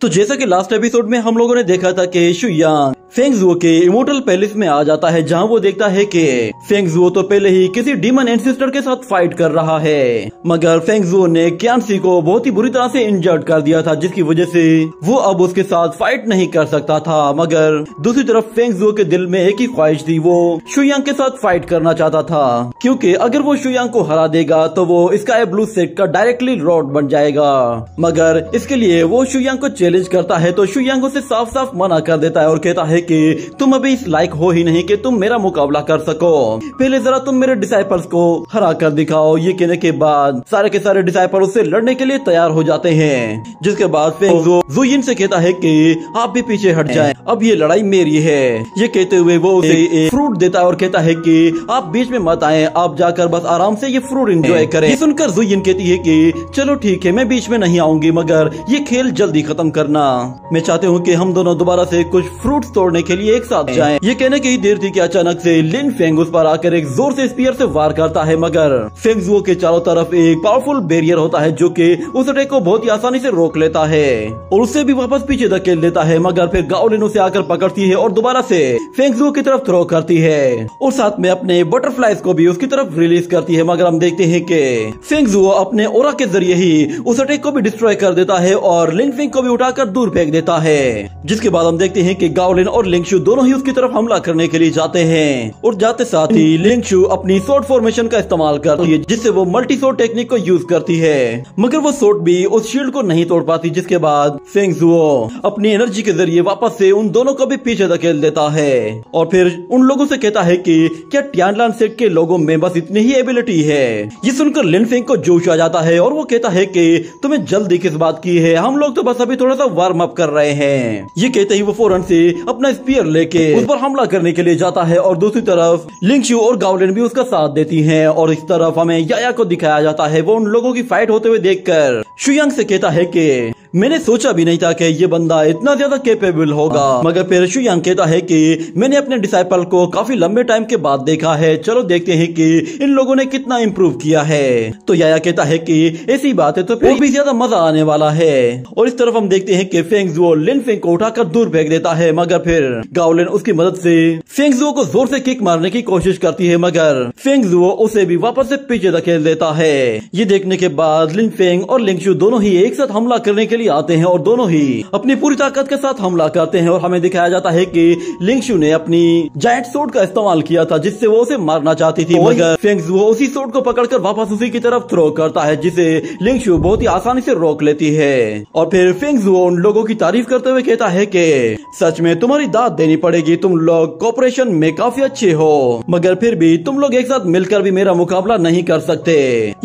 तो जैसा कि लास्ट एपिसोड में हम लोगों ने देखा था कि शुयांग फेंग जुओ के इमोर्टल पैलेस में आ जाता है, जहां वो देखता है कि फेंग जुओ तो पहले ही किसी डीमन एंसेस्टर के साथ फाइट कर रहा है, मगर फेंग जुओ ने क्यांसी को बहुत ही बुरी तरह से इंजर्ड कर दिया था, जिसकी वजह से वो अब उसके साथ फाइट नहीं कर सकता था। मगर दूसरी तरफ फेंग जुओ के दिल में एक ही ख्वाहिश थी, वो शुयांग के साथ फाइट करना चाहता था, क्योंकि अगर वो शुयांग को हरा देगा तो वो स्काई ब्लू सेट का डायरेक्टली लॉर्ड बन जाएगा। मगर इसके लिए वो शुयांग को चैलेंज करता है, तो शुयांग उसे साफ साफ मना कर देता है और कहता है कि तुम अभी इस लायक हो ही नहीं कि तुम मेरा मुकाबला कर सको, पहले जरा तुम मेरे डिसाइपल्स को हरा कर दिखाओ। ये कहने के बाद सारे के सारे डिसाइपल उससे लड़ने के लिए तैयार हो जाते हैं, जिसके बाद फेंग जुओ जुयिन से कहता है कि आप भी पीछे हट जाएं, अब ये लड़ाई मेरी है। ये कहते हुए वो उसे एक फ्रूट देता है और कहता है कि आप बीच में मत आए, आप जाकर बस आराम से ये फ्रूट एंजॉय करें। ये सुनकर जुयिन कहती है कि चलो ठीक है, मैं बीच में नहीं आऊंगी, मगर ये खेल जल्दी खत्म करना। मैं चाहती हूँ कि हम दोनों दोबारा से कुछ फ्रूट्स तोड़ने के लिए एक साथ जाएं। ये कहने की ही देर थी कि अचानक से लिन फेंग उस पर आकर एक जोर से स्पीयर से वार करता है, मगर फेंग जुओ के चारों तरफ एक पावरफुल बैरियर होता है जो कि उस अटैक को बहुत ही आसानी से रोक लेता है और उसे भी वापस पीछे धकेल देता है। मगर फिर गाओलिन उसे आकर पकड़ती है और दोबारा से फेंग जुओ की तरफ थ्रो करती है और साथ में अपने बटरफ्लाइज को भी उसकी तरफ रिलीज करती है। मगर हम देखते हैं कि फेंग जुओ अपने ओरा के जरिए ही उस अटैक को भी डिस्ट्रॉय कर देता है और लिन फेंग को भी उठाकर दूर फेंक देता है। जिसके बाद हम देखते हैं कि गाओलिन और लिंगशु दोनों ही उसकी तरफ हमला करने के लिए जाते हैं और जाते साथ ही लिंगशु अपनी स्वॉर्ड फॉर्मेशन का इस्तेमाल करती है, जिससे वो मल्टी स्वॉर्ड टेक्निक को यूज करती है, मगर वो स्वॉर्ड भी उस शील्ड को नहीं तोड़ पाती। जिसके बाद फेंग जुओ अपनी एनर्जी के जरिए वापस से उन दोनों को भी पीछे धकेल देता है और फिर उन लोगों से कहता है कि क्या टियानलान सेट के लोगों में बस इतनी ही एबिलिटी है। ये सुनकर लिन फेंग को जोश आ जाता है और वो कहता है कि तुम्हें जल्दी किस बात की है, हम लोग तो बस अभी थोड़ा सा वार्म अप कर रहे हैं। ये कहते ही वो फौरन से अपना स्पीयर लेके उस पर हमला करने के लिए जाता है और दूसरी तरफ लिंगशु और गाओलिन भी उसका साथ देती हैं और इस तरफ हमें याया को दिखाया जाता है। वो उन लोगों की फाइट होते हुए देखकर शुयांग से कहता है कि मैंने सोचा भी नहीं था कि ये बंदा इतना ज्यादा कैपेबल होगा। मगर फिर शुयांग कहता है कि मैंने अपने डिसाइपल को काफी लंबे टाइम के बाद देखा है, चलो देखते हैं कि इन लोगों ने कितना इम्प्रूव किया है। तो याया कहता है कि ऐसी बात है तो फिर भी ज्यादा मजा आने वाला है। और इस तरफ हम देखते हैं कि फेंग जुओ लिन फेंग को उठाकर दूर फेंक देता है, मगर फिर गाओलिन उसकी मदद से फेंग जुओ को जोर से किक मारने की कोशिश करती है, मगर फेंग जुओ उसे भी वापस से पीछे धकेल देता है। ये देखने के बाद लिन फेंग और लिंगशु दोनों ही एक साथ हमला करने के लिए आते हैं और दोनों ही अपनी पूरी ताकत के साथ हमला करते हैं और हमें दिखाया जाता है कि लिंगशु ने अपनी जायंट सोर्ड का इस्तेमाल किया था, जिससे वो उसे मारना चाहती थी, मगर फेंग जुओ उसी सोर्ड को पकड़कर वापस उसी की तरफ थ्रो करता है, जिसे लिंगशु बहुत ही आसानी से रोक लेती है। और फिर फेंग जुओ उन लोगों की तारीफ करते हुए कहता है कि सच में तुम्हारी दाद देनी पड़ेगी, तुम लोग कोऑपरेशन में काफी अच्छे हो, मगर फिर भी तुम लोग एक साथ मिलकर भी मेरा मुकाबला नहीं कर सकते।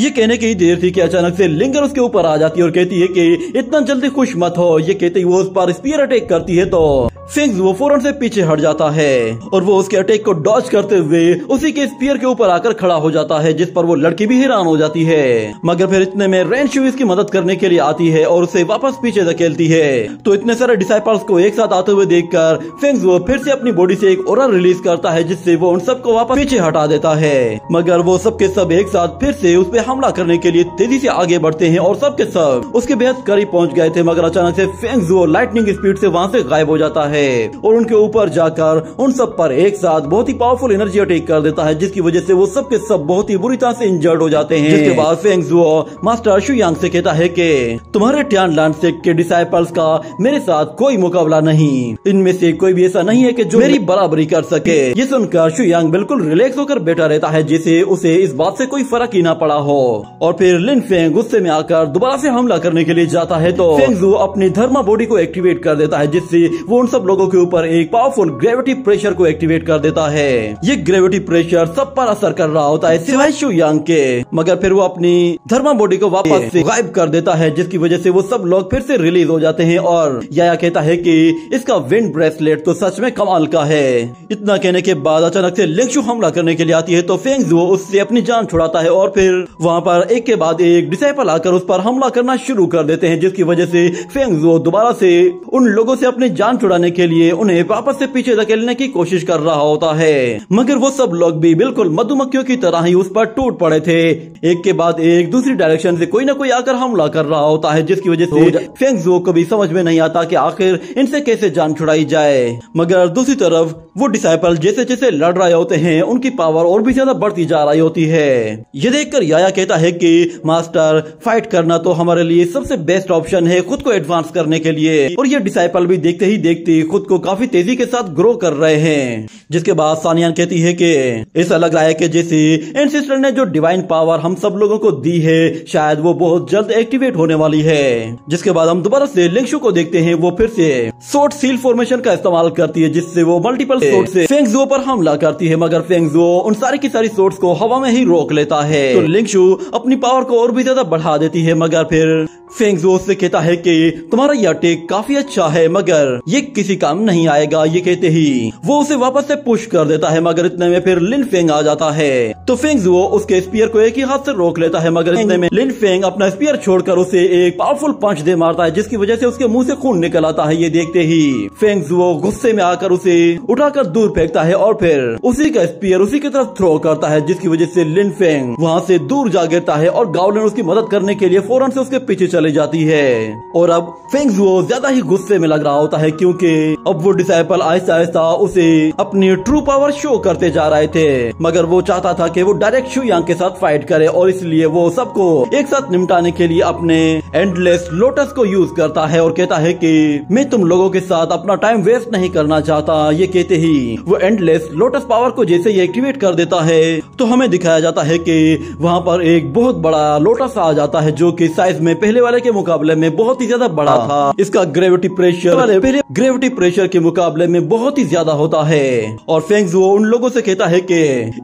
ये कहने की देर थी कि अचानक से लिंगर उसके ऊपर आ जाती है और कहती है कि इतना जल्दी खुश मत हो। ये कहते ही वो उस पर स्पीयर अटैक करती है, तो फेंग जुओ फौरन से पीछे हट जाता है और वो उसके अटैक को डॉज करते हुए उसी के स्पीयर के ऊपर आकर खड़ा हो जाता है, जिस पर वो लड़की भी हैरान हो जाती है। मगर फिर इतने में रेनशु इसकी मदद करने के लिए आती है और उसे वापस पीछे धकेलती है। तो इतने सारे डिसाइपल्स को एक साथ आते हुए देखकर फेंग जुओ फिर से अपनी बॉडी से एक ऑरा रिलीज करता है, जिससे वो उन सबको वापस पीछे हटा देता है। मगर वो सबके सब एक साथ फिर से उस पर हमला करने के लिए तेजी से आगे बढ़ते हैं और सबके सब उसके बेहद करीब पहुंच गए थे, मगर अचानक से फेंग जुओ लाइटनिंग स्पीड से वहां से गायब हो जाता है और उनके ऊपर जाकर उन सब पर एक साथ बहुत ही पावरफुल एनर्जी अटैक कर देता है, जिसकी वजह से वो सब के सब बहुत ही बुरी तरह से इंजर्ड हो जाते हैं। जिसके बाद फेंग जुओ मास्टर शुयांग से कहता है कि तुम्हारे टियानलान सेक्ट के डिसाइपल्स का मेरे साथ कोई मुकाबला नहीं, इनमें से कोई भी ऐसा नहीं है कि जो मेरी बराबरी कर सके। ये सुनकर शुयांग बिल्कुल रिलैक्स होकर बैठा रहता है, जिसे उसे इस बात से कोई फर्क ही ना पड़ा हो। और फिर लिन फेंग गुस्से में आकर दोबारा से हमला करने के लिए जाता है, तो फेंग जुओ अपनी धर्मा बॉडी को एक्टिवेट कर देता है, जिससे वो उन सब लोगों के ऊपर एक पावरफुल ग्रेविटी प्रेशर को एक्टिवेट कर देता है। ये ग्रेविटी प्रेशर सब पर असर कर रहा होता है सिवाय शुयांग के, मगर फिर वो अपनी धर्मा बॉडी को वापस से गायब कर देता है, जिसकी वजह से वो सब लोग फिर से रिलीज हो जाते हैं। और याया कहता है कि इसका विंड ब्रेसलेट तो सच में कमाल का है। इतना कहने के बाद अचानक से लिंगशु हमला करने के लिए आती है, तो फेंग जुओ उससे अपनी जान छुड़ाता है और फिर वहाँ पर एक के बाद एक डिसाइपल आकर उस पर हमला करना शुरू कर देते हैं, जिसकी वजह से फेंग जुओ दोबारा से उन लोगों से अपनी जान छुड़ाने के लिए उन्हें वापस से पीछे धकेलने की कोशिश कर रहा होता है, मगर वो सब लोग भी बिल्कुल मधुमक्खियों की तरह ही उस पर टूट पड़े थे। एक के बाद एक दूसरी डायरेक्शन से कोई ना कोई आकर हमला कर रहा होता है, जिसकी वजह से फेंग ज़ुओ को भी समझ में नहीं आता कि आखिर इनसे कैसे जान छुड़ाई जाए। मगर दूसरी तरफ वो डिसाइपल जैसे जैसे लड़ रहे होते हैं उनकी पावर और भी ज्यादा बढ़ती जा रही होती है। ये देखकर याया कहता है कि मास्टर, फाइट करना तो हमारे लिए सबसे बेस्ट ऑप्शन है खुद को एडवांस करने के लिए। और ये डिसाइपल भी देखते ही देखते खुद को काफी तेजी के साथ ग्रो कर रहे हैं। जिसके बाद सानियान कहती है कि ऐसा लग रहा है कि जैसे एंसेस्टर ने जो डिवाइन पावर हम सब लोगों को दी है शायद वो बहुत जल्द एक्टिवेट होने वाली है। जिसके बाद हम दोबारा से लिंगशु को देखते हैं, वो फिर से सोर्ड सील फॉर्मेशन का इस्तेमाल करती है, जिससे वो मल्टीपल सोर्ड से फेंग ज़ुओ पर हमला करती है, मगर फेंग ज़ुओ उन सारी की सारी सोर्ड्स को हवा में ही रोक लेता है। तो लिंगशु अपनी पावर को और भी ज्यादा बढ़ा देती है, मगर फिर फेंग ज़ुओ से कहता है कि तुम्हारा यह अटैक काफी अच्छा है मगर ये किसी काम नहीं आएगा। ये कहते ही वो उसे वापस से पुश कर देता है, मगर इतने में फिर लिन फेंग आ जाता है। तो फेंग ज़ुओ उसके स्पीयर को एक ही हाथ से रोक लेता है, मगर इतने में लिन फेंग अपना स्पीयर छोड़कर उसे एक पावरफुल पंच दे मारता है, जिसकी वजह से उसके मुंह से खून निकल आता है। ये देखते ही फेंग ज़ुओ गुस्से में आकर उसे उठाकर दूर फेंकता है और फिर उसी का स्पीयर उसी की तरफ थ्रो करता है, जिसकी वजह से लिन फेंग वहाँ से दूर जा गिरता है और गावलिन उसकी मदद करने के लिए फौरन से उसके पीछे चली जाती है। और अब फेंग ज़ुओ ज्यादा ही गुस्से में लग रहा होता है, क्योंकि अब वो डिसाइपल आहिस्ता आहिस्ता उसे अपनी ट्रू पावर शो करते जा रहे थे, मगर वो चाहता था कि वो डायरेक्ट शू यांग के साथ फाइट करे और इसलिए वो सबको एक साथ निपटाने के लिए अपने एंडलेस लोटस को यूज करता है और कहता है कि मैं तुम लोगों के साथ अपना टाइम वेस्ट नहीं करना चाहता। ये कहते ही वो एंडलेस लोटस पावर को जैसे ही एक्टिवेट कर देता है तो हमें दिखाया जाता है कि वहाँ पर एक बहुत बड़ा लोटस आ जाता है, जो कि साइज में पहले वाले के मुकाबले में बहुत ही ज्यादा बड़ा था। इसका ग्रेविटी प्रेशर पहले ग्रेविटी प्रेशर के मुकाबले में बहुत ही ज्यादा होता है। और फेंग ज़ुओ उन लोगों से कहता है कि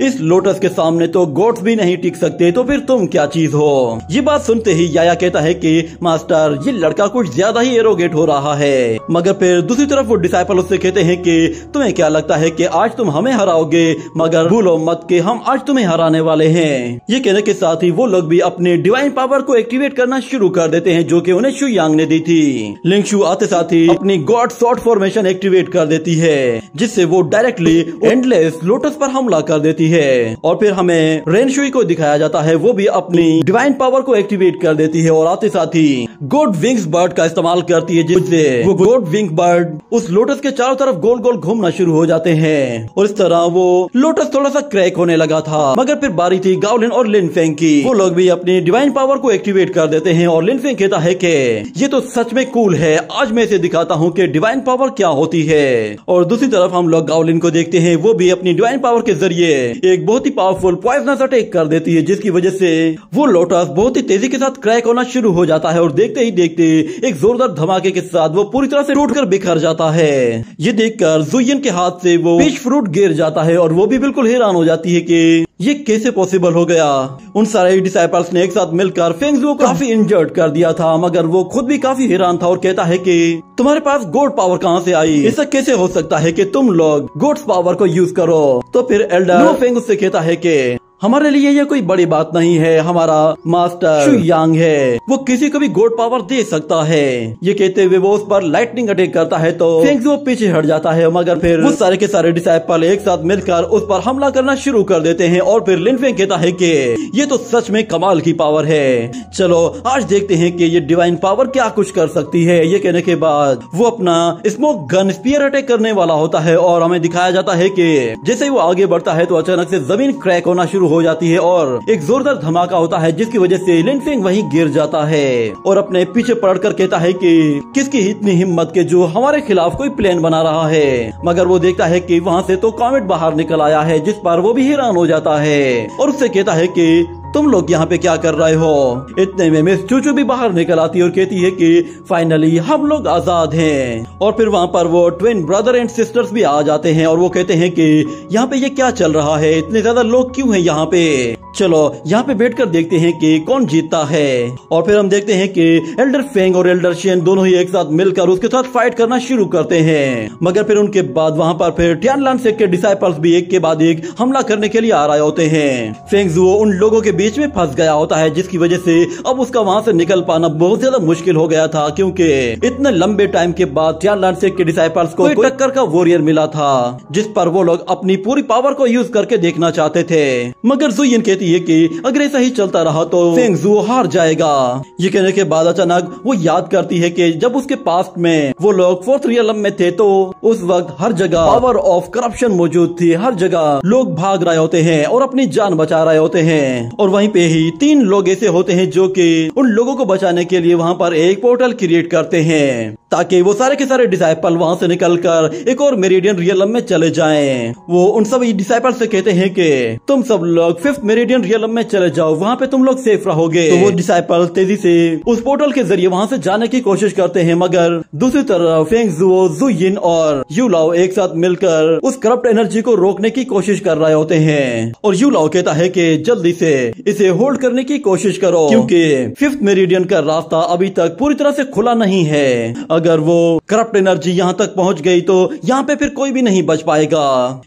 इस लोटस के सामने तो गॉड्स भी नहीं टिक सकते, तो फिर तुम क्या चीज हो। ये बात सुनते ही याया कहता है कि मास्टर, ये लड़का कुछ ज्यादा ही एरोगेट हो रहा है। मगर फिर दूसरी तरफ वो डिसाइपल उससे कहते हैं कि तुम्हें क्या लगता है कि आज तुम हमें हराओगे, मगर भूलो मत कि हम आज तुम्हें हराने वाले हैं। ये कहने के साथ ही वो लोग भी अपने डिवाइन पावर को एक्टिवेट करना शुरू कर देते हैं, जो कि उन्हें शू यांग ने दी थी। लिंगशु आते साथ ही अपनी गॉड सॉर्ड फॉर्मेशन एक्टिवेट कर देती है, जिससे वो डायरेक्टली एंडलेस लोटस पर हमला कर देती है। और फिर हमें रेनशुई को दिखाया जाता है, वो भी अपनी डिवाइन पावर को एक्टिवेट कर देती है और आते साथ ही गॉड विंग्स बर्ड का इस्तेमाल करती है, जिससे वो गॉड विंग बर्ड उस लोटस के चारों तरफ गोल गोल घूमना शुरू हो जाते हैं। और इस तरह वो लोटस थोड़ा सा क्रैक होने लगा था, मगर फिर बारी थी गावलिन और लिन फेंग की। वो लोग भी अपनी डिवाइन पावर को एक्टिवेट कर देते हैं और लिन फेंग कहता है कि ये तो सच में कूल है, आज मैं इसे दिखाता हूँ कि डिवाइन पावर क्या होती है। और दूसरी तरफ हम लोग गावलिन को देखते हैं, वो भी अपनी डिवाइन पावर के जरिए एक बहुत ही पावरफुल पॉइजनस अटैक कर देती है, जिसकी वजह से वो लोटस बहुत ही तेजी के साथ क्रैक होना शुरू हो जाता है और देखते ही देखते एक जोरदार धमाके के साथ वो पूरी तरह से टूटकर बिखर जाता है। ये देखकर ज़ुयिन के हाथ से वो पीच फ्रूट गिर जाता है और वो भी बिल्कुल हैरान हो जाती है कि ये कैसे पॉसिबल हो गया। उन सारे डिसाइपल्स ने एक साथ मिलकर फेंग ज़ुओ को काफी इंजर्ड कर दिया था, मगर वो खुद भी काफी हैरान था और कहता है कि तुम्हारे पास गॉड पावर कहाँ से आई, ऐसा कैसे हो सकता है कि तुम लोग गॉड्स पावर को यूज करो। तो फिर एल्डर फेंग उससे कहता है कि हमारे लिए यह कोई बड़ी बात नहीं है, हमारा मास्टर शू यांग है, वो किसी को भी गॉड पावर दे सकता है। ये कहते हुए वो उस पर लाइटनिंग अटैक करता है तो फेंग ज़ुओ पीछे हट जाता है, मगर फिर वो सारे के सारे डिसाइपल एक साथ मिलकर उस पर हमला करना शुरू कर देते हैं। और फिर लिन फेंग कहता है कि ये तो सच में कमाल की पावर है, चलो आज देखते हैं कि ये डिवाइन पावर क्या कुछ कर सकती है। ये कहने के बाद वो अपना स्मोक गन स्पीयर अटैक करने वाला होता है और हमें दिखाया जाता है कि जैसे ही वो आगे बढ़ता है तो अचानक से जमीन क्रैक होना शुरू हो जाती है और एक जोरदार धमाका होता है, जिसकी वजह से लिन फेंग वहीं गिर जाता है और अपने पीछे पलटकर कहता है कि किसकी इतनी हिम्मत के जो हमारे खिलाफ कोई प्लान बना रहा है। मगर वो देखता है कि वहाँ से तो कॉमेट बाहर निकल आया है, जिस पर वो भी हैरान हो जाता है और उससे कहता है कि तुम लोग यहाँ पे क्या कर रहे हो। इतने में मिस चूचू भी बाहर निकल आती है और कहती है कि फाइनली हम लोग आजाद हैं। और फिर वहाँ पर वो ट्विन ब्रदर एंड सिस्टर्स भी आ जाते हैं और वो कहते हैं कि यहाँ पे ये क्या चल रहा है, इतने ज्यादा लोग क्यों हैं यहाँ पे। चलो यहाँ पे बैठकर देखते हैं कि कौन जीतता है। और फिर हम देखते हैं कि एल्डर फेंग और एल्डर शियन दोनों ही एक साथ मिलकर उसके साथ फाइट करना शुरू करते हैं। मगर फिर उनके बाद वहाँ पर फिर टियानलान सेक के डिसाइपल्स भी एक के बाद एक हमला करने के लिए आ रहे होते हैं। फेंग ज़ुओ उन लोगों के बीच में फंस गया होता है, जिसकी वजह से अब उसका वहाँ से निकल पाना बहुत ज्यादा मुश्किल हो गया था, क्योंकि इतने लंबे टाइम के बाद टियानलान सेक के डिसाइपल्स को कोई टक्कर का वॉरियर मिला था जिस पर वो लोग अपनी पूरी पावर को यूज करके देखना चाहते थे। मगर ज़ुयिन कहती है कि अगर ऐसा ही चलता रहा तो फेंग ज़ुओ हार जाएगा। ये कहने के बाद अचानक वो याद करती है कि जब उसके पास्ट में वो लोग फोर्थ रियलम में थे तो उस वक्त हर जगह पावर ऑफ करप्शन मौजूद थी। हर जगह लोग भाग रहे होते हैं और अपनी जान बचा रहे होते हैं, और वहीं पे ही 3 लोग ऐसे होते हैं जो कि उन लोगों को बचाने के लिए वहाँ पर एक पोर्टल क्रिएट करते हैं ताकि वो सारे के सारे डिसाइपल वहाँ से निकलकर एक और मेरिडियन रियलम में चले जाएं। वो उन सभी डिसाइपल से कहते हैं कि तुम सब लोग 5th मेरिडियन रियलम में चले जाओ, वहाँ पे तुम लोग सेफ रहोगे। तो वो डिसाइपल तेजी से उस पोर्टल के जरिए वहाँ से जाने की कोशिश करते हैं, मगर दूसरी तरफ फेंग ज़ुओ, ज़ुयिन और यूलाओ एक साथ मिलकर उस करप्ट एनर्जी को रोकने की कोशिश कर रहे होते हैं। और यूलाओ कहता है कि जल्दी से इसे होल्ड करने की कोशिश करो, क्योंकि 5th मेरिडियन का रास्ता अभी तक पूरी तरह से खुला नहीं है। अगर वो करप्ट एनर्जी यहाँ तक पहुँच गई तो यहाँ पे फिर कोई भी नहीं बच पाएगा।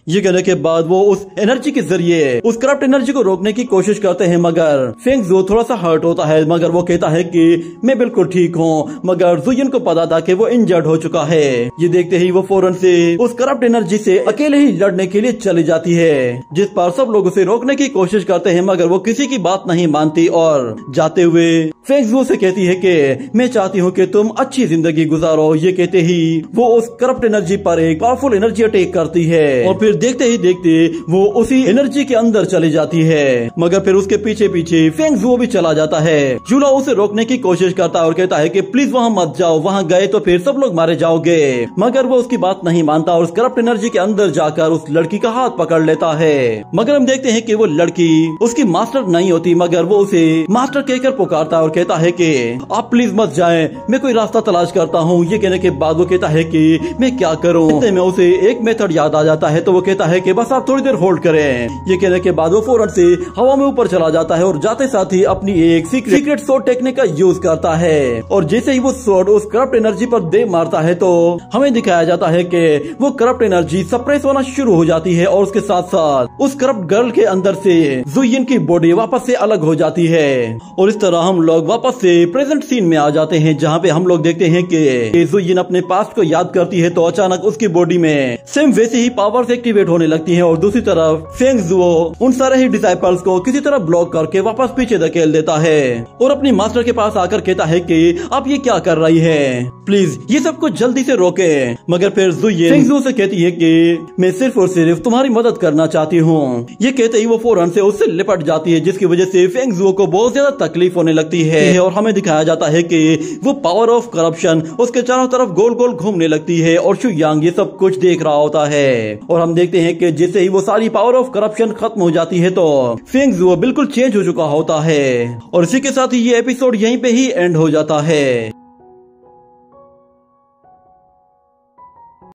ये कहने के बाद वो उस एनर्जी के जरिए उस करप्ट एनर्जी को रोकने की कोशिश करते हैं, मगर फेंग ज़ुओ थोड़ा सा हर्ट होता है, मगर वो कहता है कि मैं बिल्कुल ठीक हूँ। मगर ज़ुयिन को पता था कि वो इंजर्ड हो चुका है। ये देखते ही वो फौरन से उस करप्ट एनर्जी से अकेले ही लड़ने के लिए चली जाती है, जिस पर सब लोग उसे रोकने की कोशिश करते हैं, मगर वो किसी की बात नहीं मानती और जाते हुए फेंग ज़ुओ से कहती है कि मैं चाहती हूँ कि तुम अच्छी जिंदगी गुजारो। ये कहते ही वो उस करप्ट एनर्जी पर एक पावरफुल एनर्जी अटैक करती है, और फिर देखते ही देखते वो उसी एनर्जी के अंदर चली जाती है। मगर फिर उसके पीछे पीछे फेंग ज़ुओ भी चला जाता है। यूलाओ उसे रोकने की कोशिश करता है और कहता है कि प्लीज वहाँ मत जाओ, वहाँ गए तो फिर सब लोग मारे जाओगे। मगर वो उसकी बात नहीं मानता और उस करप्ट एनर्जी के अंदर जाकर उस लड़की का हाथ पकड़ लेता है। मगर हम देखते हैं कि वो लड़की उसकी मास्टर नहीं होती, मगर वो उसे मास्टर कहकर पुकारता है और कहता है कि आप प्लीज मत जाएं, मैं कोई रास्ता तलाश करता हूँ। ये कहने के बाद वो कहता है कि मैं क्या करूँ। इतने में उसे एक मेथड याद आ जाता है, तो वो कहता है कि बस आप थोड़ी देर होल्ड करें। ये कहने के बाद वो फौरन से हवा में ऊपर चला जाता है और जाते साथ ही अपनी एक सीक्रेट सोर्ड टेक्निक का यूज करता है। और जैसे ही वो सोर्ड उस करप्ट एनर्जी पर दे मारता है तो हमें दिखाया जाता है कि वो करप्ट एनर्जी सप्रेस होना शुरू हो जाती है, और उसके साथ साथ उस करप्ट गर्ल के अंदर से ज़ुयिन की बॉडी वापस से अलग हो जाती है। और इस तरह हम लोग वापस से प्रेजेंट सीन में आ जाते हैं, जहाँ पे हम लोग देखते हैं कि ज़ुयिन अपने पास्ट को याद करती है तो अचानक उसकी बॉडी में सेम वैसे ही पावर्स एक्टिवेट होने लगती हैं। और दूसरी तरफ फेंग ज़ुओ उन सारे ही डिसाइपल्स को किसी तरह ब्लॉक करके वापस पीछे धकेल देता है और अपनी मास्टर के पास आकर कहता है कि आप ये क्या कर रही है, प्लीज ये सब कुछ जल्दी से रोके। मगर फिर ज़ुयिन फेंग ज़ुओ से कहती है कि मैं सिर्फ और सिर्फ तुम्हारी मदद करना चाहती हूँ। ये कहते ही वो फौरन से उससे लिपट जाती है, जिसकी वजह से फेंग ज़ुओ को बहुत ज्यादा तकलीफ होने लगती है। और हमें दिखाया जाता है कि वो पावर ऑफ करप्शन उसके चारों तरफ गोल गोल घूमने लगती है और शुयांग ये सब कुछ देख रहा होता है। और हम देखते हैं कि जैसे ही वो सारी पावर ऑफ करप्शन खत्म हो जाती है तो फेंग ज़ुओ बिल्कुल चेंज हो चुका होता है। और इसी के साथ ही ये एपिसोड यहीं पे ही एंड हो जाता है।